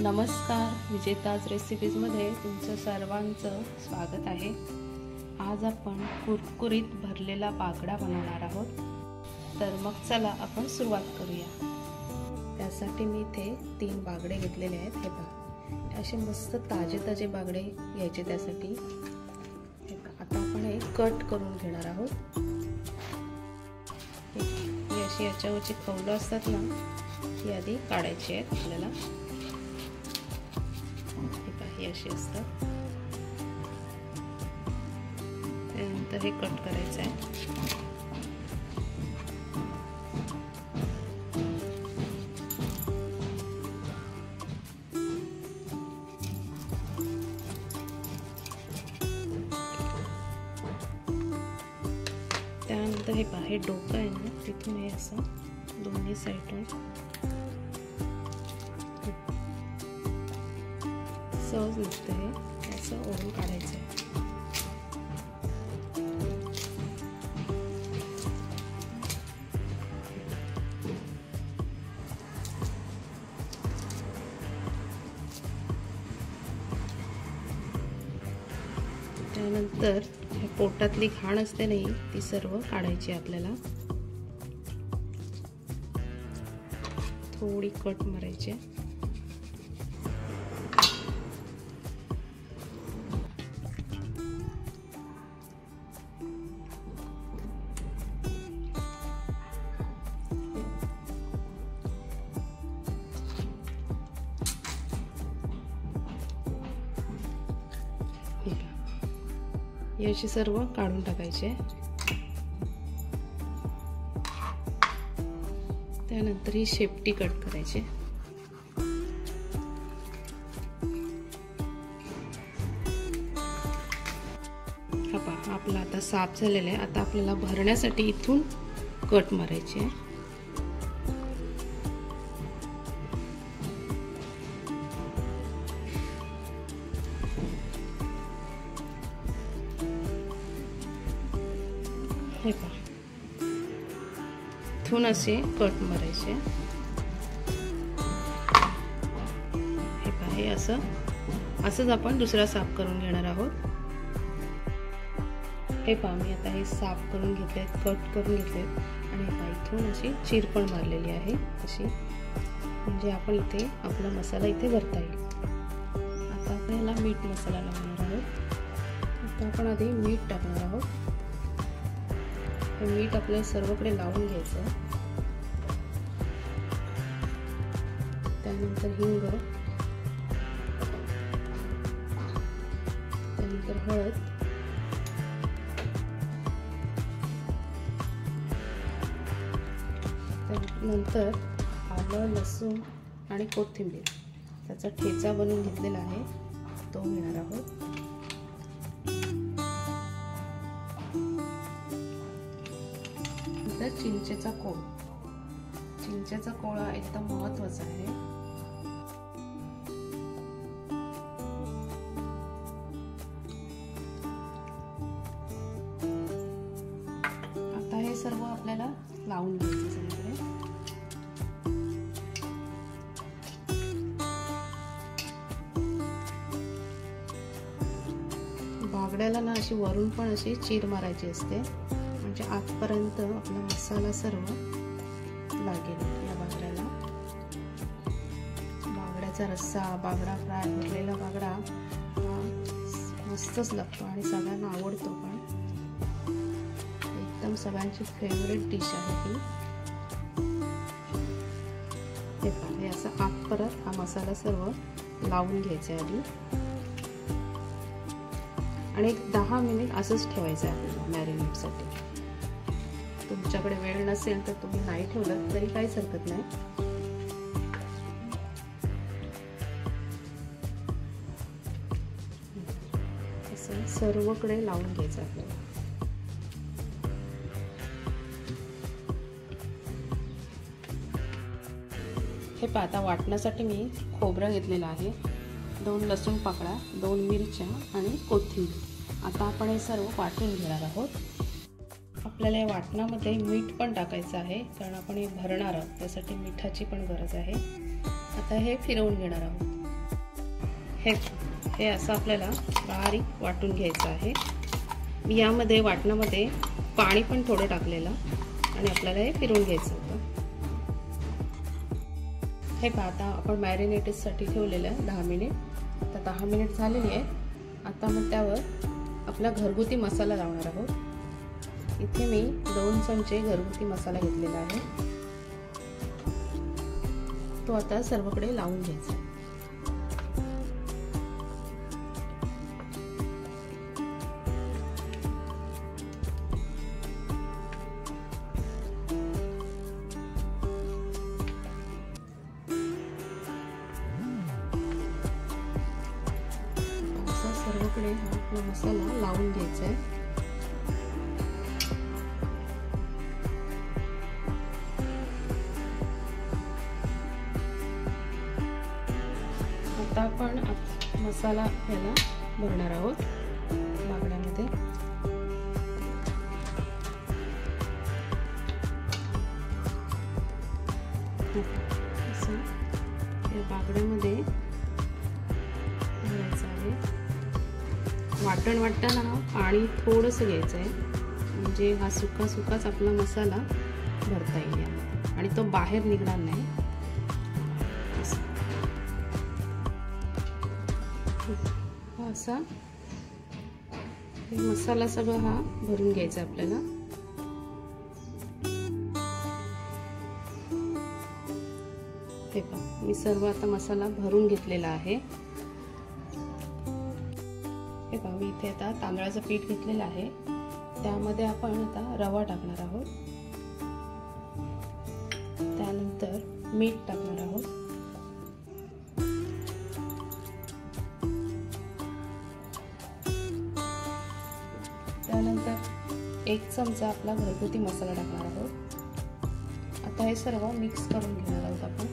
नमस्कार, विजेताज रेसिपीजमध्ये तुमचं सर्वांचं स्वागत आहे। आज आपण कुरकुरीत भरलेला बागडा बनवणार आहोत। तर मग चला आपण सुरुवात करूया। त्यासाठी मी इथे 3 बागडे घेतलेले आहेत। हे पहा, असे मस्त ताजे बागडे घ्यायचे। त्यासाठी हे पहा, आता आपण हे कट करून घेणार आहोत। ही अशी याच्यावरची कवलं असतात ना, ती आधी काढायची आहेत आपल्याला। हे असे असतात, त्यानंतर हे कट करायचं आहे। त्यानंतर हे पहा, हे डोकं आहे ना, तिथून हे असं दोन्ही साईडून सहज निघतं, हे असं ओढून काढायचं आहे। त्यानंतर हे पोटातली घाण असते नाही, ती सर्व काढायची आपल्याला। थोडी कट मारायची। याची सर्व काढून टाकायचे। त्यानंतर ही शेपटी कट करायची। हा पहा, आपला आता साफ झालेला आहे। आता आपल्याला भरण्यासाठी इथून कट मारायचे। हे पहा, इथून असे कट मारायचे। हे पहा, हे असंच आपण दुसरा साफ करून घेणार आहोत। हे पहा, मी आता हे साफ करून घेतले, कट करून घेतले आणि हे पहा, इथून अशी चिरपण मारलेली आहे अशी, म्हणजे आपण इथे आपला मसाला इथे भरता येईल। आता आपण याला मीठ मसाला लावणार आहोत। आता आपण आधी मीठ टाकणार आहोत। मीठ आपल्याला सर्वकडे लावून घ्यायचं। त्यानंतर हिंग, त्यानंतर हळद, त्यानंतर आलं, लसूण आणि कोथिंबीर त्याचा ठेचा बनवून घेतलेला आहे, तो घेणार आहोत। चिंचेचा कोळ, चिंचेचा कोळा एकदम महत्त्वाचा आहे। आता हे सर्व आपल्याला लावून घ्यायचं सगळीकडे। बागड्याला ना अशी वरून पण अशी चीर मारायची असते, म्हणजे आतपर्यंत आपला मसाला सर्व लागेल या बागड्याला। बागड्याचा रस्सा, बागडा फ्राय, भरलेला बागडा हा मस्तच लागतो आणि सगळ्यांना आवडतो पण। एकदम सगळ्यांची फेवरेट डिश आहे ही। हे पहा, हे असं आतपर्यंत हा मसाला सर्व लावून घ्यायचा आधी आणि एक 10 मिनिट असंच ठेवायचं आहे आपल्याला मॅरिनेटसाठी। तुमच्याकडे वेळ नसेल तर तुम्ही नाही ठेवलं तरी काहीच हरकत नाही। असं सर्वकडे लावून घ्यायचं आपल्याला। हे पहा, आता वाटण्यासाठी मी खोबरं घेतलेलं आहे, 2 लसूण पाकळ्या, 2 मिरच्या आणि कोथिंबीर। आता आपण हे सर्व वाटून घेणार आहोत। आपल्याला या वाटणामध्ये मीठ पण टाकायचं आहे, कारण आपण हे भरणार आहोत, त्यासाठी मिठाची पण गरज आहे। आता हे फिरवून घेणार आहोत। हे असं आपल्याला बारीक वाटून घ्यायचं आहे. मी यामध्ये वाटणामध्ये पाणी पण थोडं टाकलेलं आणि आपल्याला हे फिरवून घ्यायचं होतं. हे पहा, आता आपण मॅरिनेटसाठी ठेवलेलं 10 मिनिट. तर 10 मिनिट झालेली आहे. आता मग त्यावर आपला घरगुती मसाला लावणार आहोत. इथे मी 2 चमचे घरगुती मसाला घेतलेला आहे. तो आता सर्वकडे लावून घ्यायचा. सर्वकडे हा आपला मसाला लावून घ्यायचा आहे. आता आपण मसाला याला भरणार आहोत बागड्यामध्ये. असं या बागड्यामध्ये भरायचं आहे. वाटण वाटताना पाणी थोडंसं घ्यायचं आहे, म्हणजे हा सुका सुकाच आपला मसाला भरता येईल आणि तो बाहेर निघणार नाही. असा मसाला सगळं हा भरून घ्यायचा आपल्याला. हे पहा, मी सर्व आता मसाला भरून घेतलेला आहे. हे पहा, मी इथे आता तांदळाचं पीठ घेतलेलं आहे. त्यामध्ये आपण आता रवा टाकणार आहोत. त्यानंतर मीठ टाकणार आहोत. त्यानंतर 1 चमचा आपला घरगुती मसाला टाकणार आहोत. आता हे सर्व मिक्स करून घेणार आहोत आपण.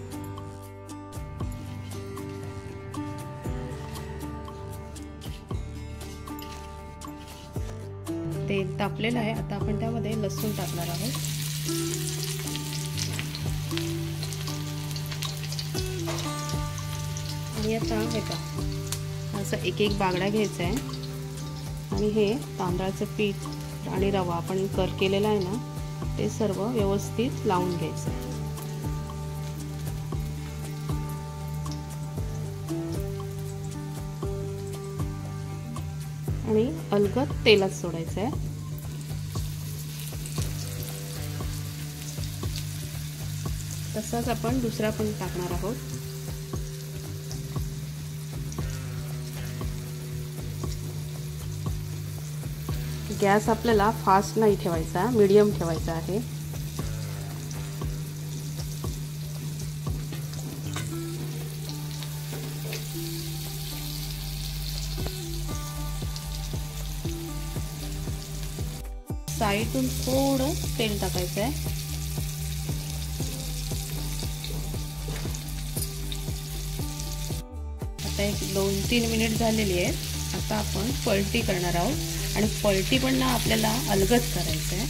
तेल तापलेलं आहे. आता आपण त्यामध्ये लसूण टाकणार आहोत. आणि आता हे पहा, असं एक एक बागडा घ्यायचा आहे आणि हे तांदळाचं पीठ आणि रवा आपण केलेला आहे ना, ते सर्व व्यवस्थित लावून घ्यायचं आहे. आणि अलगद तेलात सोडायचं आहे. तसाच आपण दुसरा पण टाकणार आहोत. गॅस आपल्याला फास्ट नाही ठेवायचा, मीडियम ठेवायचा आहे. साईडून थोडं तेल टाकायचं आहे. आता एक 2-3 मिनिट झालेली आहे. आता आपण पलटी करणार आहोत आणि पलटी पण ना आपल्याला अलगद करायचं आहे.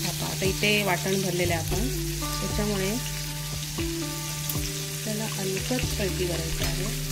आता इथे वाटण भरलेलं आहे आपण, त्याच्यामुळे त्याला अलगद पलटी करायचं आहे.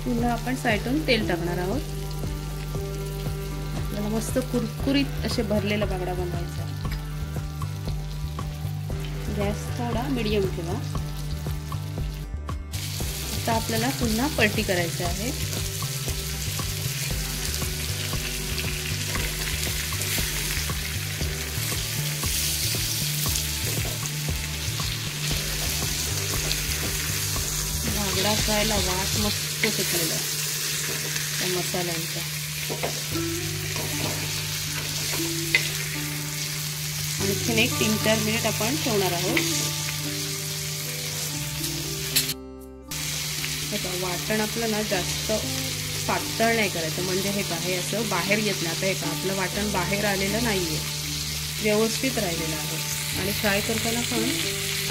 पुन्हा आपण साईडून तेल टाकणार आहोत. आपल्याला मस्त कुरकुरीत असे भरलेला बागडा बनवायचा. गॅस थोडा मीडियम ठेवा. आता आपल्याला पुन्हा पलटी करायची आहे. बागडा फ्रायला वास मस्त सुटलेला त्या मसाल्यांचा. आणखीन एक 3-4 मिनिट आपण ठेवणार आहोत. वाटण आपलं ना जास्त पातळ नाही करायचं, म्हणजे हे का हे असं बाहेर येत नाही. आता हे का आपलं वाटण बाहेर आलेलं नाहीये, व्यवस्थित राहिलेलं आहे. आणि फ्राय करताना पण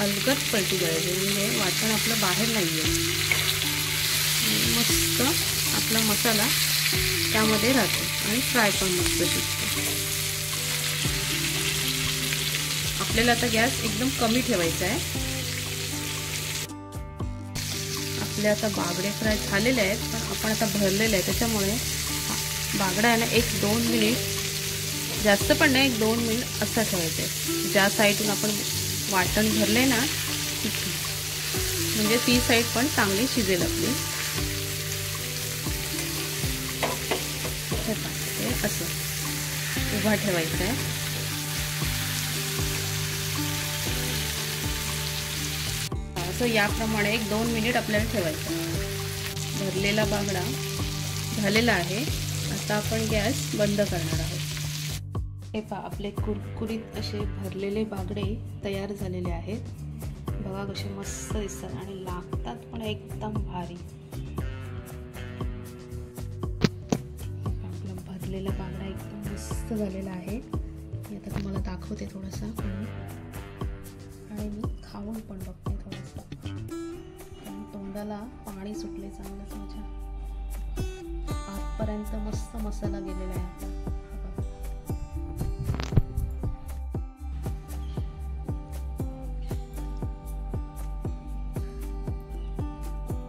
अलगद पलटी करायची, म्हणजे वाटण आपलं बाहेर नाहीये. मस्त आपला मसाला त्यामध्ये राहतो आणि फ्राय पण मस्त शिजतो. आपल्याला आता गॅस एकदम कमी ठेवायचा आहे. आपले आता बागडे फ्राय झालेले आहेत, पण आपण आता भरलेले आहे, त्याच्यामुळे बागडा आहे ना 1-2 मिनिट, जास्त पण नाही, 1-2 मिनिट असं ठेवायचं आहे. ज्या साईडून आपण वाटण भरले ना तिथे, म्हणजे ती साईड पण चांगली शिजेल आपली. हे असं उभा ठेवायचं आहे. असं याप्रमाणे 1-2 मिनिट आपल्याला ठेवायचं आहे. भरलेला बांगडा झालेला आहे. आता आपण गॅस बंद करणार आहोत. हे पहा, आपले कुरकुरीत असे भरलेले बांगडे तयार झालेले आहेत. बघा कसे मस्त दिसतात आणि लागतात पण एकदम भारी. आपला भरलेला बांगडा एकदम मस्त झालेला आहे. मी आता तुम्हाला दाखवते थोडासा, आणि मी खाऊन पण बघते थोडंसं. तोंडाला पाणी सुटले चांगलंच माझ्या. आतपर्यंत मस्त मसाला गेलेला आहे.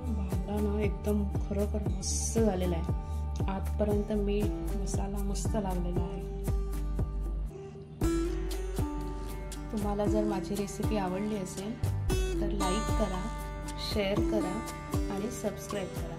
बांगडा ना एकदम खरोखर मस्त झालेला आहे. आतपर्यंत मीठ मसाला मस्त लागलेला आहे. तुम्हाला जर माझी रेसिपी आवडली असेल तर लाईक करा, शेअर करा आणि सबस्क्राईब करा.